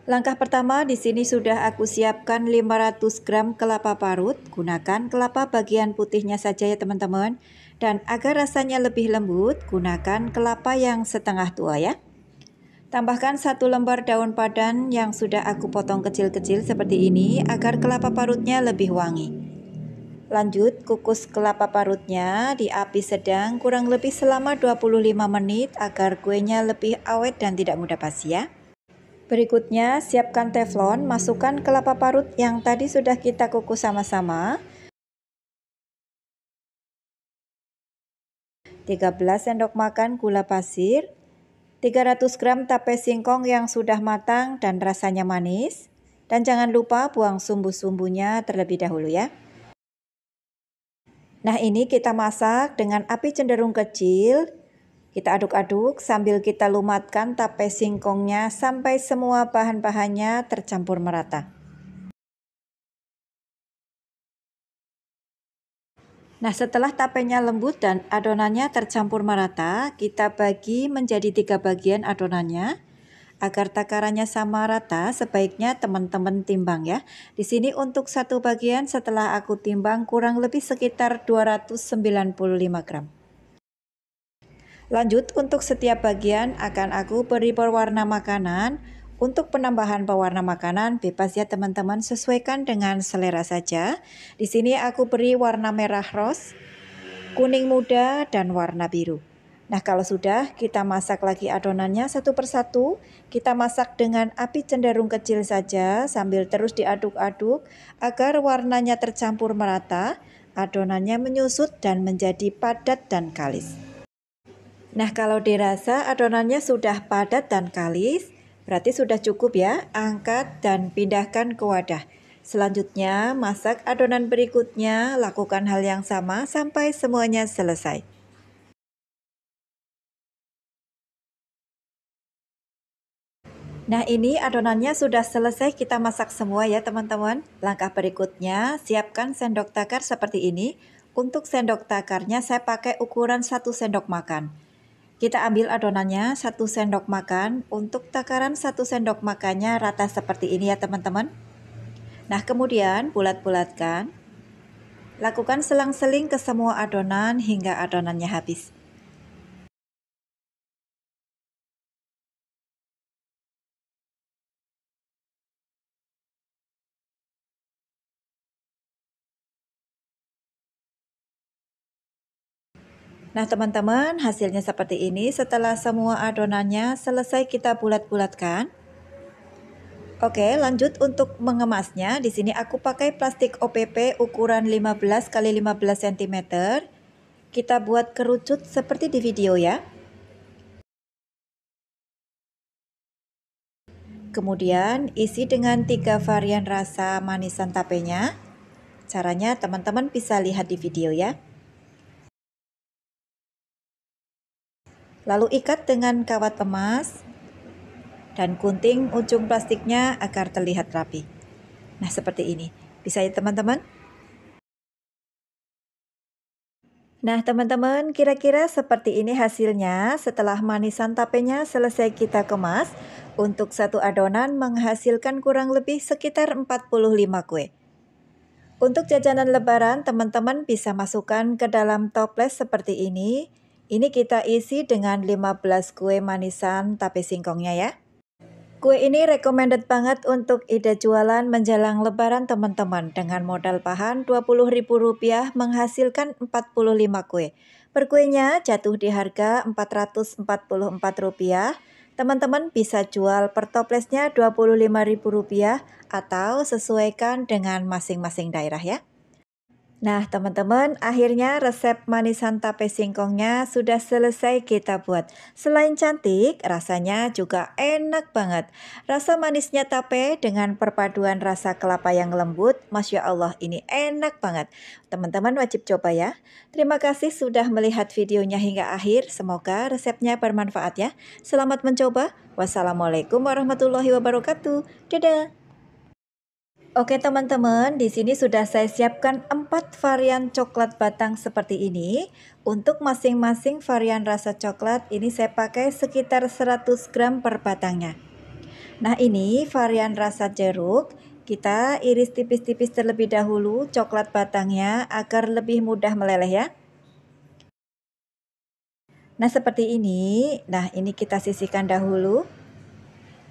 Langkah pertama di sini sudah aku siapkan 500 gram kelapa parut. Gunakan kelapa bagian putihnya saja ya teman-teman. Dan agar rasanya lebih lembut, gunakan kelapa yang setengah tua ya. Tambahkan 1 lembar daun pandan yang sudah aku potong kecil-kecil seperti ini agar kelapa parutnya lebih wangi. Lanjut kukus kelapa parutnya di api sedang kurang lebih selama 25 menit agar kuenya lebih awet dan tidak mudah basi ya. Berikutnya, siapkan teflon, masukkan kelapa parut yang tadi sudah kita kukus sama-sama. 13 sendok makan gula pasir, 300 gram tape singkong yang sudah matang dan rasanya manis. Dan jangan lupa buang sumbu-sumbunya terlebih dahulu ya. Nah, ini kita masak dengan api cenderung kecil. Kita aduk-aduk sambil kita lumatkan tape singkongnya sampai semua bahan-bahannya tercampur merata. Nah, setelah tapenya lembut dan adonannya tercampur merata, kita bagi menjadi 3 bagian adonannya. Agar takarannya sama rata, sebaiknya teman-teman timbang ya. Di sini untuk satu bagian setelah aku timbang kurang lebih sekitar 295 gram. Lanjut, untuk setiap bagian akan aku beri pewarna makanan. Untuk penambahan pewarna makanan bebas ya teman-teman, sesuaikan dengan selera saja. Di sini aku beri warna merah rose, kuning muda, dan warna biru. Nah, kalau sudah, kita masak lagi adonannya satu persatu. Kita masak dengan api cenderung kecil saja sambil terus diaduk-aduk agar warnanya tercampur merata, adonannya menyusut dan menjadi padat dan kalis. Nah, kalau dirasa adonannya sudah padat dan kalis, berarti sudah cukup ya. Angkat dan pindahkan ke wadah. Selanjutnya, masak adonan berikutnya, lakukan hal yang sama sampai semuanya selesai. Nah, ini adonannya sudah selesai kita masak semua ya teman-teman. Langkah berikutnya, siapkan sendok takar seperti ini. Untuk sendok takarnya saya pakai ukuran 1 sendok makan. Kita ambil adonannya 1 sendok makan, untuk takaran 1 sendok makannya rata seperti ini ya teman-teman. Nah, kemudian bulat-bulatkan. Lakukan selang-seling ke semua adonan hingga adonannya habis. Nah teman-teman, hasilnya seperti ini. Setelah semua adonannya selesai kita bulat-bulatkan. Oke, lanjut untuk mengemasnya. Di sini aku pakai plastik OPP ukuran 15 x 15 cm. Kita buat kerucut seperti di video ya. Kemudian isi dengan 3 varian rasa manisan tapenya. Caranya teman-teman bisa lihat di video ya. Lalu ikat dengan kawat emas dan gunting ujung plastiknya agar terlihat rapi. Nah, seperti ini. Bisa ya teman-teman? Nah, teman-teman, kira-kira seperti ini hasilnya setelah manisan tapenya selesai kita kemas. Untuk satu adonan menghasilkan kurang lebih sekitar 45 kue. Untuk jajanan lebaran, teman-teman bisa masukkan ke dalam toples seperti ini. Ini kita isi dengan 15 kue manisan tape singkongnya ya. Kue ini recommended banget untuk ide jualan menjelang lebaran teman-teman. Dengan modal bahan Rp20.000 menghasilkan 45 kue. Per kuenya jatuh di harga Rp444. Teman-teman bisa jual per toplesnya Rp25.000 atau sesuaikan dengan masing-masing daerah ya. Nah teman-teman, akhirnya resep manisan tape singkongnya sudah selesai kita buat. Selain cantik, rasanya juga enak banget. Rasa manisnya tape dengan perpaduan rasa kelapa yang lembut, Masya Allah ini enak banget. Teman-teman wajib coba ya. Terima kasih sudah melihat videonya hingga akhir. Semoga resepnya bermanfaat ya. Selamat mencoba. Wassalamualaikum warahmatullahi wabarakatuh. Dadah. Oke teman-teman, di sini sudah saya siapkan 4 varian coklat batang seperti ini. Untuk masing-masing varian rasa coklat ini saya pakai sekitar 100 gram per batangnya. Nah, ini varian rasa jeruk. Kita iris tipis-tipis terlebih dahulu coklat batangnya agar lebih mudah meleleh ya. Nah, seperti ini. Nah, ini kita sisihkan dahulu.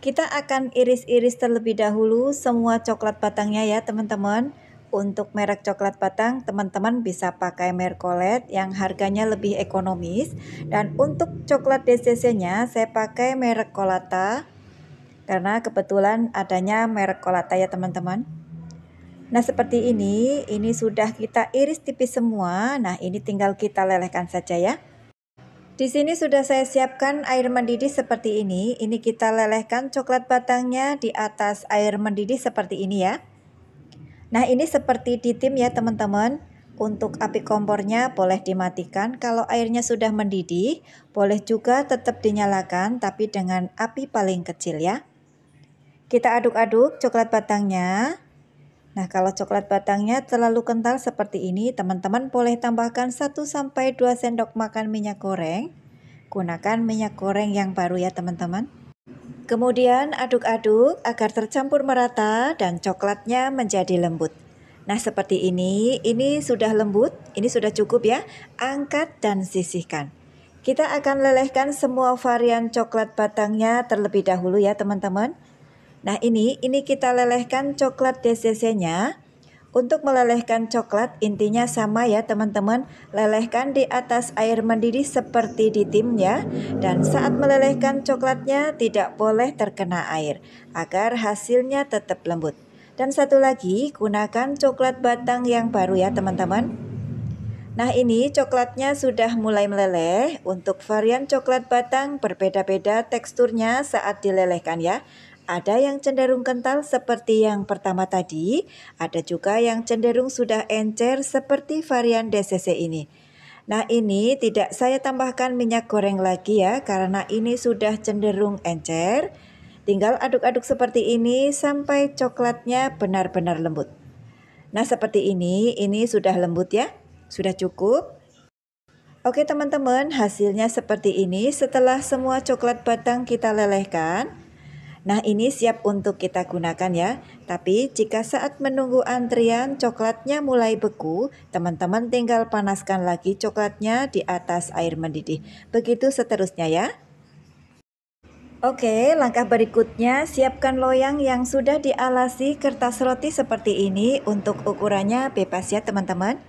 Kita akan iris-iris terlebih dahulu semua coklat batangnya ya teman-teman. Untuk merek coklat batang, teman-teman bisa pakai Mercolet yang harganya lebih ekonomis. Dan untuk coklat DCC-nya, saya pakai merek Colata. Karena kebetulan adanya merek Colata ya teman-teman. Nah, seperti ini sudah kita iris tipis semua. Nah, ini tinggal kita lelehkan saja ya. Di sini sudah saya siapkan air mendidih seperti ini. Ini kita lelehkan coklat batangnya di atas air mendidih seperti ini ya. Nah, ini seperti ditim ya teman-teman. Untuk api kompornya boleh dimatikan. Kalau airnya sudah mendidih, boleh juga tetap dinyalakan tapi dengan api paling kecil ya. Kita aduk-aduk coklat batangnya. Nah, kalau coklat batangnya terlalu kental seperti ini, teman-teman boleh tambahkan 1-2 sendok makan minyak goreng. Gunakan minyak goreng yang baru ya teman-teman. Kemudian aduk-aduk agar tercampur merata dan coklatnya menjadi lembut. Nah, seperti ini sudah lembut, ini sudah cukup ya. Angkat dan sisihkan. Kita akan lelehkan semua varian coklat batangnya terlebih dahulu ya teman-teman. Nah, ini kita lelehkan coklat DCC-nya. Untuk melelehkan coklat intinya sama ya teman-teman. Lelehkan di atas air mendidih seperti ditim ya. Dan saat melelehkan coklatnya tidak boleh terkena air agar hasilnya tetap lembut. Dan satu lagi, gunakan coklat batang yang baru ya teman-teman. Nah, ini coklatnya sudah mulai meleleh. Untuk varian coklat batang berbeda-beda teksturnya saat dilelehkan ya. Ada yang cenderung kental seperti yang pertama tadi, ada juga yang cenderung sudah encer seperti varian DCC ini. Nah, ini tidak saya tambahkan minyak goreng lagi ya, karena ini sudah cenderung encer. Tinggal aduk-aduk seperti ini sampai coklatnya benar-benar lembut. Nah, seperti ini sudah lembut ya, sudah cukup. Oke teman-teman, hasilnya seperti ini setelah semua coklat batang kita lelehkan. Nah, ini siap untuk kita gunakan ya. Tapi jika saat menunggu antrian coklatnya mulai beku, teman-teman tinggal panaskan lagi coklatnya di atas air mendidih. Begitu seterusnya ya. Oke, langkah berikutnya siapkan loyang yang sudah dialasi kertas roti seperti ini. Untuk ukurannya bebas ya teman-teman.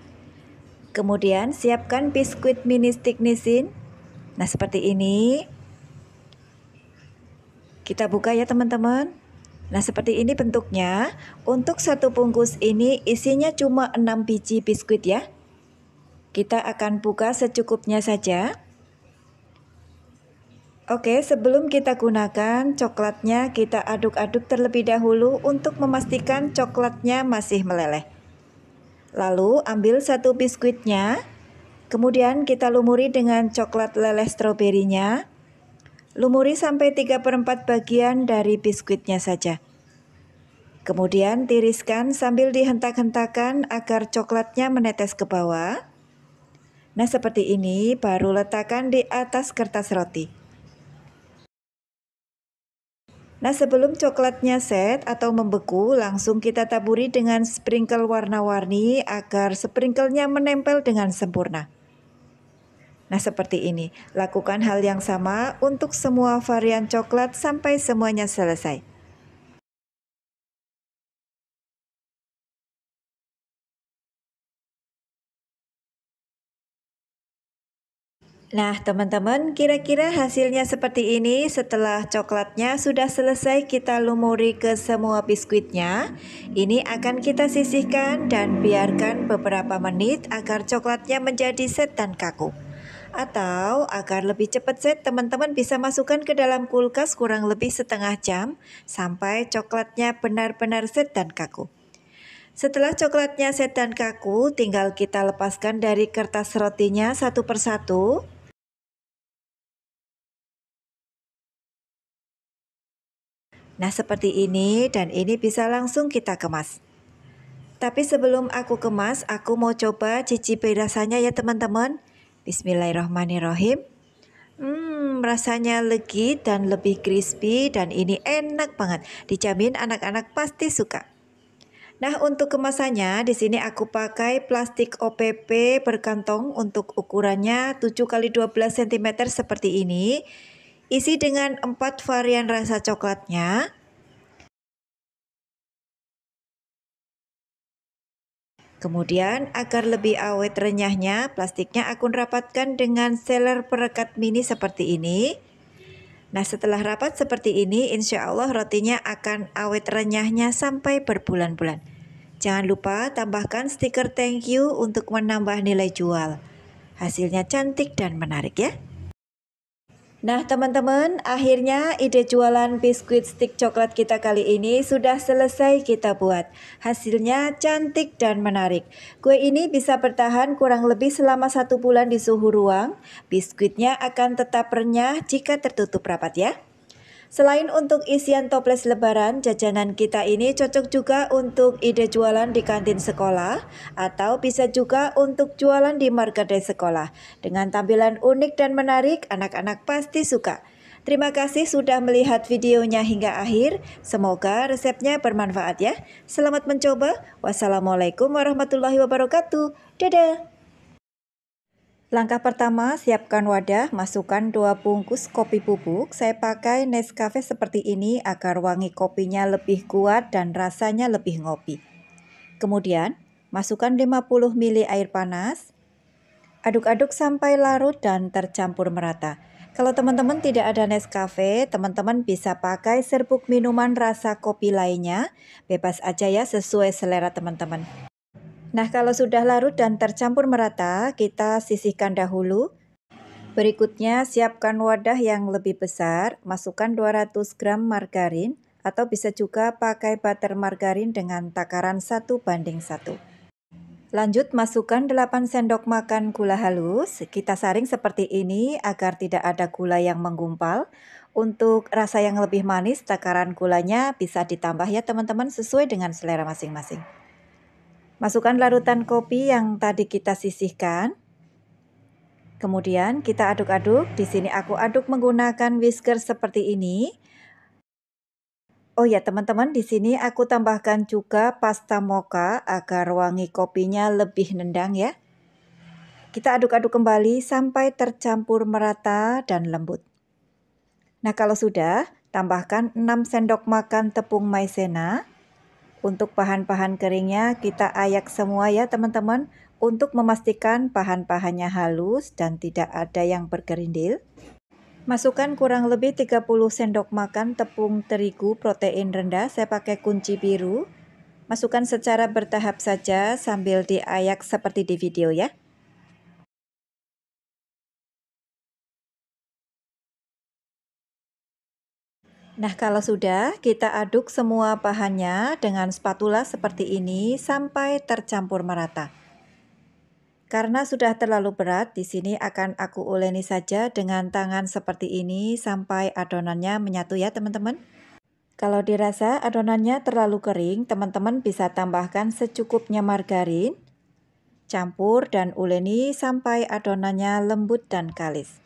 Kemudian siapkan biskuit mini stick nisin. Nah, seperti ini. Kita buka ya teman-teman. Nah, seperti ini bentuknya. Untuk satu bungkus ini isinya cuma 6 biji biskuit ya. Kita akan buka secukupnya saja. Oke, sebelum kita gunakan coklatnya, kita aduk-aduk terlebih dahulu untuk memastikan coklatnya masih meleleh. Lalu ambil satu biskuitnya, kemudian kita lumuri dengan coklat leleh stroberinya. Lumuri sampai 3/4 bagian dari biskuitnya saja. Kemudian tiriskan sambil dihentak-hentakan agar coklatnya menetes ke bawah. Nah, seperti ini baru letakkan di atas kertas roti. Nah, sebelum coklatnya set atau membeku, langsung kita taburi dengan sprinkle warna-warni agar sprinklenya menempel dengan sempurna. Nah, seperti ini. Lakukan hal yang sama untuk semua varian coklat sampai semuanya selesai. Nah, teman-teman, kira-kira hasilnya seperti ini. Setelah coklatnya sudah selesai kita lumuri ke semua biskuitnya. Ini akan kita sisihkan dan biarkan beberapa menit agar coklatnya menjadi set dan kaku. Atau agar lebih cepat set, teman-teman bisa masukkan ke dalam kulkas kurang lebih setengah jam sampai coklatnya benar-benar set dan kaku. Setelah coklatnya set dan kaku, tinggal kita lepaskan dari kertas rotinya satu persatu. Nah, seperti ini dan ini bisa langsung kita kemas. Tapi sebelum aku kemas, aku mau coba cicipi rasanya ya teman-teman. Bismillahirrahmanirrahim. Rasanya legit dan lebih crispy dan ini enak banget. Dijamin anak-anak pasti suka. Nah, untuk kemasannya di sini aku pakai plastik OPP berkantong untuk ukurannya 7 x 12 cm seperti ini. Isi dengan 4 varian rasa coklatnya. Kemudian agar lebih awet renyahnya, plastiknya aku rapatkan dengan seler perekat mini seperti ini. Nah, setelah rapat seperti ini, insya Allah rotinya akan awet renyahnya sampai berbulan-bulan. Jangan lupa tambahkan stiker thank you untuk menambah nilai jual. Hasilnya cantik dan menarik ya. Nah teman-teman, akhirnya ide jualan biskuit stick coklat kita kali ini sudah selesai kita buat. Hasilnya cantik dan menarik. Kue ini bisa bertahan kurang lebih selama 1 bulan di suhu ruang. Biskuitnya akan tetap renyah jika tertutup rapat ya. Selain untuk isian toples lebaran, jajanan kita ini cocok juga untuk ide jualan di kantin sekolah atau bisa juga untuk jualan di marketplace sekolah. Dengan tampilan unik dan menarik, anak-anak pasti suka. Terima kasih sudah melihat videonya hingga akhir. Semoga resepnya bermanfaat ya. Selamat mencoba. Wassalamualaikum warahmatullahi wabarakatuh. Dadah. Langkah pertama, siapkan wadah, masukkan 2 bungkus kopi bubuk. Saya pakai Nescafe seperti ini agar wangi kopinya lebih kuat dan rasanya lebih ngopi. Kemudian, masukkan 50 ml air panas. Aduk-aduk sampai larut dan tercampur merata. Kalau teman-teman tidak ada Nescafe, teman-teman bisa pakai serbuk minuman rasa kopi lainnya. Bebas aja ya, sesuai selera teman-teman. Nah, kalau sudah larut dan tercampur merata, kita sisihkan dahulu. Berikutnya, siapkan wadah yang lebih besar, masukkan 200 gram margarin atau bisa juga pakai butter margarin dengan takaran 1:1. Lanjut, masukkan 8 sendok makan gula halus. Kita saring seperti ini agar tidak ada gula yang menggumpal. Untuk rasa yang lebih manis, takaran gulanya bisa ditambah ya teman-teman sesuai dengan selera masing-masing. Masukkan larutan kopi yang tadi kita sisihkan. Kemudian kita aduk-aduk. Di sini aku aduk menggunakan whisker seperti ini. Oh ya teman-teman, di sini aku tambahkan juga pasta mocha agar wangi kopinya lebih nendang ya. Kita aduk-aduk kembali sampai tercampur merata dan lembut. Nah, kalau sudah, tambahkan 6 sendok makan tepung maizena. Untuk bahan-bahan keringnya kita ayak semua ya teman-teman untuk memastikan bahan-bahannya halus dan tidak ada yang bergerindil. Masukkan kurang lebih 30 sendok makan tepung terigu protein rendah, saya pakai kunci biru. Masukkan secara bertahap saja sambil diayak seperti di video ya. Nah, kalau sudah, kita aduk semua bahannya dengan spatula seperti ini sampai tercampur merata. Karena sudah terlalu berat, di sini akan aku uleni saja dengan tangan seperti ini sampai adonannya menyatu ya teman-teman. Kalau dirasa adonannya terlalu kering, teman-teman bisa tambahkan secukupnya margarin, campur dan uleni sampai adonannya lembut dan kalis.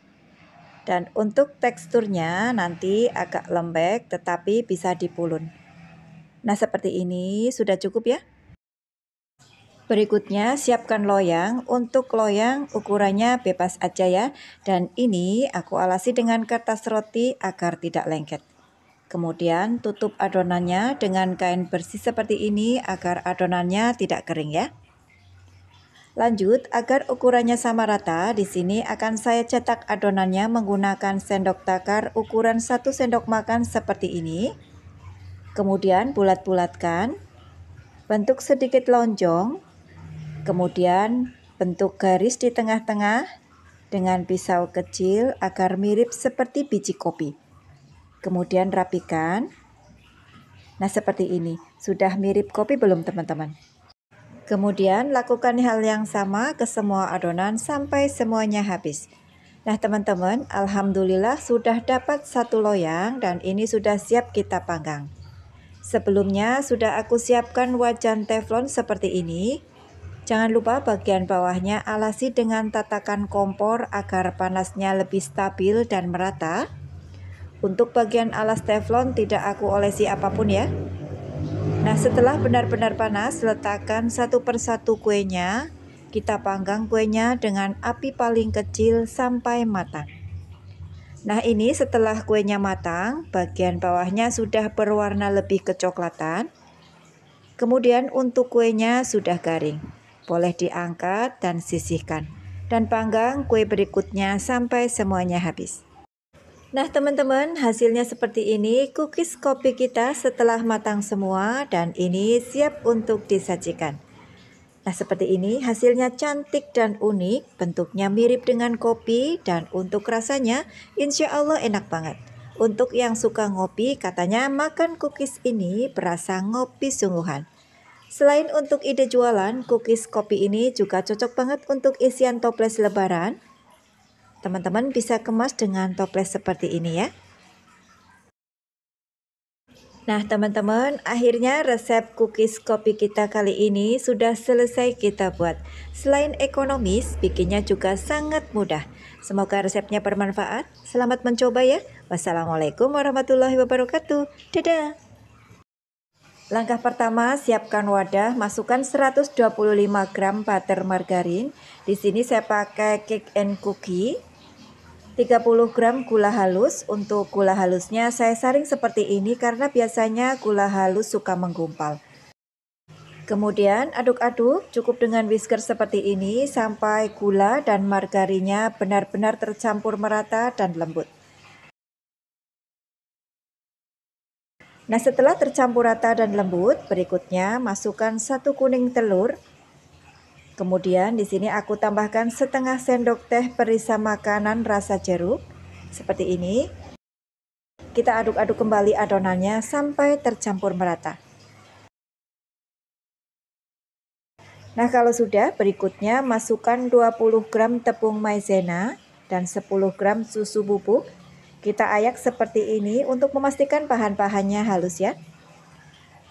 Dan untuk teksturnya nanti agak lembek tetapi bisa dipulun. Nah, seperti ini sudah cukup ya. Berikutnya siapkan loyang. Untuk loyang ukurannya bebas aja ya. Dan ini aku alasi dengan kertas roti agar tidak lengket. Kemudian tutup adonannya dengan kain bersih seperti ini agar adonannya tidak kering ya. Lanjut, agar ukurannya sama rata, di sini akan saya cetak adonannya menggunakan sendok takar ukuran 1 sendok makan seperti ini. Kemudian bulat-bulatkan, bentuk sedikit lonjong, kemudian bentuk garis di tengah-tengah dengan pisau kecil agar mirip seperti biji kopi. Kemudian rapikan. Nah, seperti ini. Sudah mirip kopi belum teman-teman? Kemudian lakukan hal yang sama ke semua adonan sampai semuanya habis. Nah teman-teman, alhamdulillah sudah dapat 1 loyang dan ini sudah siap kita panggang. Sebelumnya sudah aku siapkan wajan teflon seperti ini. Jangan lupa bagian bawahnya alasi dengan tatakan kompor agar panasnya lebih stabil dan merata. Untuk bagian alas teflon tidak aku olesi apapun ya. Nah, setelah benar-benar panas, letakkan satu persatu kuenya. Kita panggang kuenya dengan api paling kecil sampai matang. Nah, ini setelah kuenya matang, bagian bawahnya sudah berwarna lebih kecoklatan. Kemudian untuk kuenya sudah garing. Boleh diangkat dan sisihkan. Dan panggang kue berikutnya sampai semuanya habis. Nah teman-teman, hasilnya seperti ini cookies kopi kita setelah matang semua dan ini siap untuk disajikan. Nah seperti ini hasilnya cantik dan unik, bentuknya mirip dengan kopi dan untuk rasanya insya Allah enak banget. Untuk yang suka ngopi katanya makan cookies ini berasa ngopi sungguhan. Selain untuk ide jualan, cookies kopi ini juga cocok banget untuk isian toples lebaran. Teman-teman bisa kemas dengan toples seperti ini ya. Nah teman-teman, akhirnya resep cookies kopi kita kali ini sudah selesai kita buat. Selain ekonomis, bikinnya juga sangat mudah. Semoga resepnya bermanfaat. Selamat mencoba ya. Wassalamualaikum warahmatullahi wabarakatuh. Dadah. Langkah pertama, siapkan wadah, masukkan 125 gram butter margarin. Di sini saya pakai cake and cookie. 30 gram gula halus. Untuk gula halusnya saya saring seperti ini karena biasanya gula halus suka menggumpal. Kemudian aduk-aduk cukup dengan whisker seperti ini sampai gula dan margarinnya benar-benar tercampur merata dan lembut. Nah setelah tercampur rata dan lembut, berikutnya masukkan 1 kuning telur. Kemudian di sini aku tambahkan setengah sendok teh perisa makanan rasa jeruk. Seperti ini. Kita aduk-aduk kembali adonannya sampai tercampur merata. Nah kalau sudah, berikutnya masukkan 20 gram tepung maizena dan 10 gram susu bubuk. Kita ayak seperti ini untuk memastikan bahan-bahannya halus ya.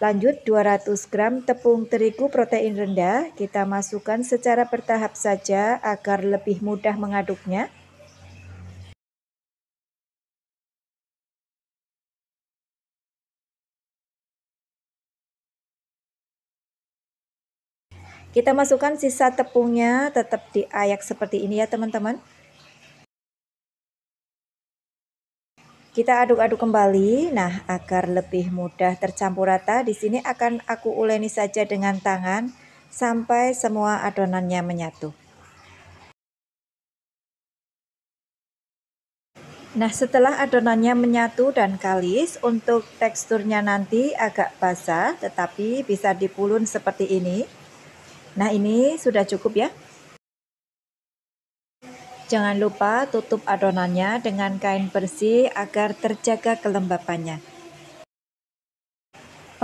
Lanjut 200 gram tepung terigu protein rendah, kita masukkan secara bertahap saja agar lebih mudah mengaduknya. Kita masukkan sisa tepungnya, tetap diayak seperti ini ya teman-teman. Kita aduk-aduk kembali. Nah, agar lebih mudah tercampur rata, di sini akan aku uleni saja dengan tangan sampai semua adonannya menyatu. Nah, setelah adonannya menyatu dan kalis, untuk teksturnya nanti agak basah, tetapi bisa dipulun seperti ini. Nah, ini sudah cukup ya. Jangan lupa tutup adonannya dengan kain bersih agar terjaga kelembapannya.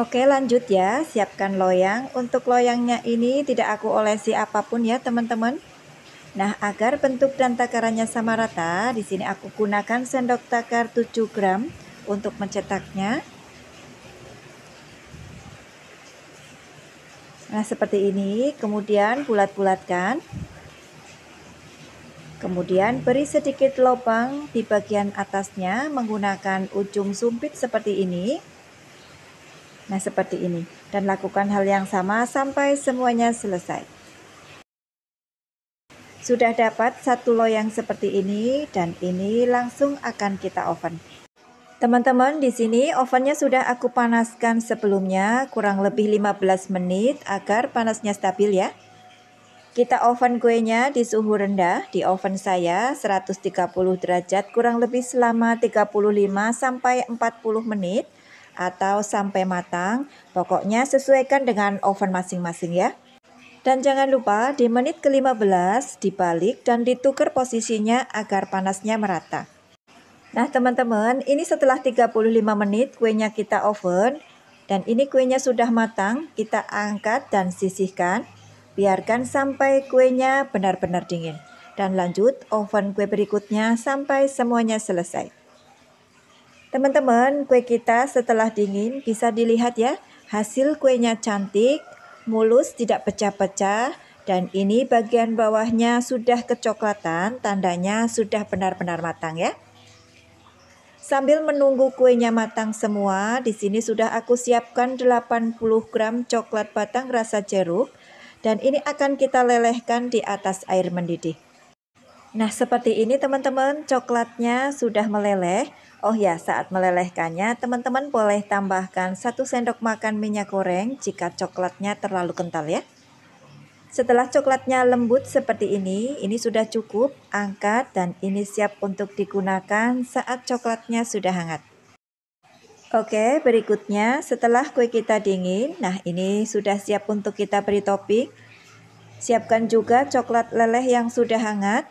Oke lanjut ya, siapkan loyang. Untuk loyangnya ini tidak aku olesi apapun ya teman-teman. Nah agar bentuk dan takarannya sama rata, di sini aku gunakan sendok takar 7 gram untuk mencetaknya. Nah seperti ini, kemudian bulat-bulatkan. Kemudian beri sedikit lubang di bagian atasnya menggunakan ujung sumpit seperti ini. Nah seperti ini. Dan lakukan hal yang sama sampai semuanya selesai. Sudah dapat satu loyang seperti ini dan ini langsung akan kita oven. Teman-teman, di sini ovennya sudah aku panaskan sebelumnya kurang lebih 15 menit agar panasnya stabil ya. Kita oven kuenya di suhu rendah, di oven saya 130 derajat kurang lebih selama 35 sampai 40 menit atau sampai matang. Pokoknya sesuaikan dengan oven masing-masing ya. Dan jangan lupa di menit ke-15 dibalik dan ditukar posisinya agar panasnya merata. Nah teman-teman, ini setelah 35 menit kuenya kita oven dan ini kuenya sudah matang, kita angkat dan sisihkan. Biarkan sampai kuenya benar-benar dingin. Dan lanjut oven kue berikutnya sampai semuanya selesai. Teman-teman, kue kita setelah dingin bisa dilihat ya. Hasil kuenya cantik, mulus, tidak pecah-pecah. Dan ini bagian bawahnya sudah kecoklatan, tandanya sudah benar-benar matang ya. Sambil menunggu kuenya matang semua, di sini sudah aku siapkan 80 gram coklat batang rasa jeruk dan ini akan kita lelehkan di atas air mendidih. Nah, seperti ini teman-teman, coklatnya sudah meleleh. Oh ya, saat melelehkannya teman-teman boleh tambahkan 1 sendok makan minyak goreng jika coklatnya terlalu kental ya. Setelah coklatnya lembut seperti ini sudah cukup, angkat dan ini siap untuk digunakan saat coklatnya sudah hangat. Oke, berikutnya setelah kue kita dingin, nah ini sudah siap untuk kita beri topping. Siapkan juga coklat leleh yang sudah hangat.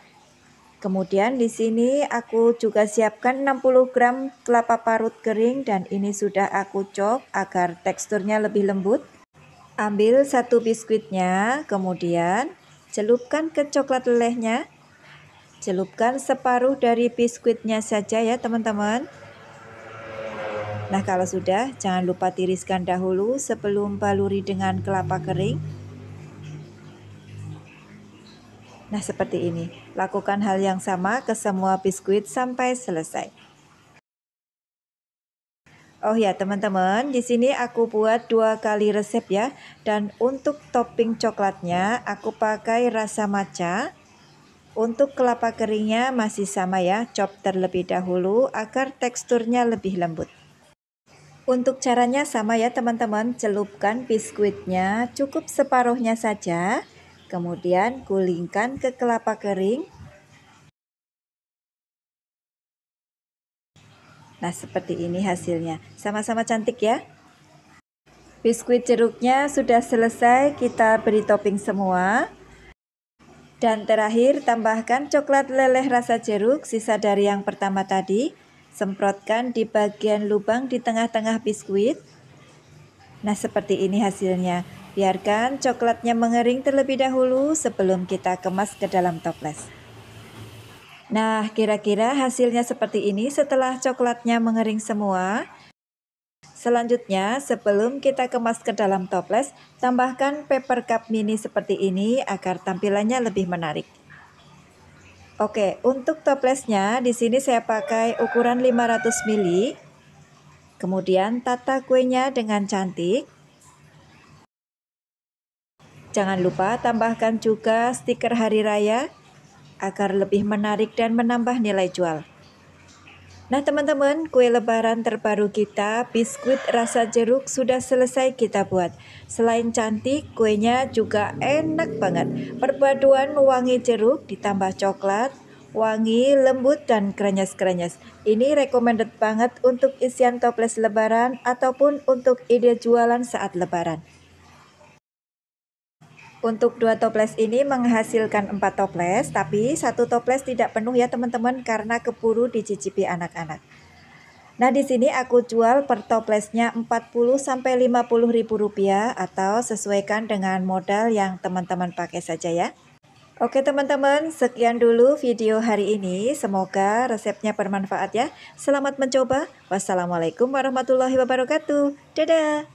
Kemudian di sini aku juga siapkan 60 gram kelapa parut kering dan ini sudah aku chop agar teksturnya lebih lembut. Ambil 1 biskuitnya, kemudian celupkan ke coklat lelehnya. Celupkan separuh dari biskuitnya saja ya teman-teman. Nah, kalau sudah, jangan lupa tiriskan dahulu sebelum baluri dengan kelapa kering. Nah, seperti ini. Lakukan hal yang sama ke semua biskuit sampai selesai. Oh ya teman-teman, di sini aku buat 2 kali resep ya. Dan untuk topping coklatnya aku pakai rasa matcha. Untuk kelapa keringnya masih sama ya, chop terlebih dahulu agar teksturnya lebih lembut. Untuk caranya sama ya teman-teman, celupkan biskuitnya cukup separuhnya saja. Kemudian gulingkan ke kelapa kering. Nah, seperti ini hasilnya. Sama-sama cantik ya. Biskuit jeruknya sudah selesai, kita beri topping semua. Dan terakhir, tambahkan coklat leleh rasa jeruk, sisa dari yang pertama tadi. Semprotkan di bagian lubang di tengah-tengah biskuit. Nah, seperti ini hasilnya. Biarkan coklatnya mengering terlebih dahulu sebelum kita kemas ke dalam toples. Nah, kira-kira hasilnya seperti ini setelah coklatnya mengering semua. Selanjutnya, sebelum kita kemas ke dalam toples, tambahkan paper cup mini seperti ini agar tampilannya lebih menarik. Oke, untuk toplesnya di sini saya pakai ukuran 500 ml. Kemudian tata kuenya dengan cantik. Jangan lupa tambahkan juga stiker hari raya agar lebih menarik dan menambah nilai jual. Nah teman-teman, kue lebaran terbaru kita, biskuit rasa jeruk sudah selesai kita buat. Selain cantik, kuenya juga enak banget. Perpaduan wangi jeruk ditambah coklat, wangi, lembut, dan krenyes-krenyes. Ini recommended banget untuk isian toples lebaran ataupun untuk ide jualan saat lebaran. Untuk 2 toples ini menghasilkan 4 toples, tapi 1 toples tidak penuh ya teman-teman karena keburu dicicipi anak-anak. Nah, di sini aku jual per toplesnya 40 sampai 50 ribu rupiah atau sesuaikan dengan modal yang teman-teman pakai saja ya. Oke teman-teman, sekian dulu video hari ini. Semoga resepnya bermanfaat ya. Selamat mencoba. Wassalamualaikum warahmatullahi wabarakatuh. Dadah.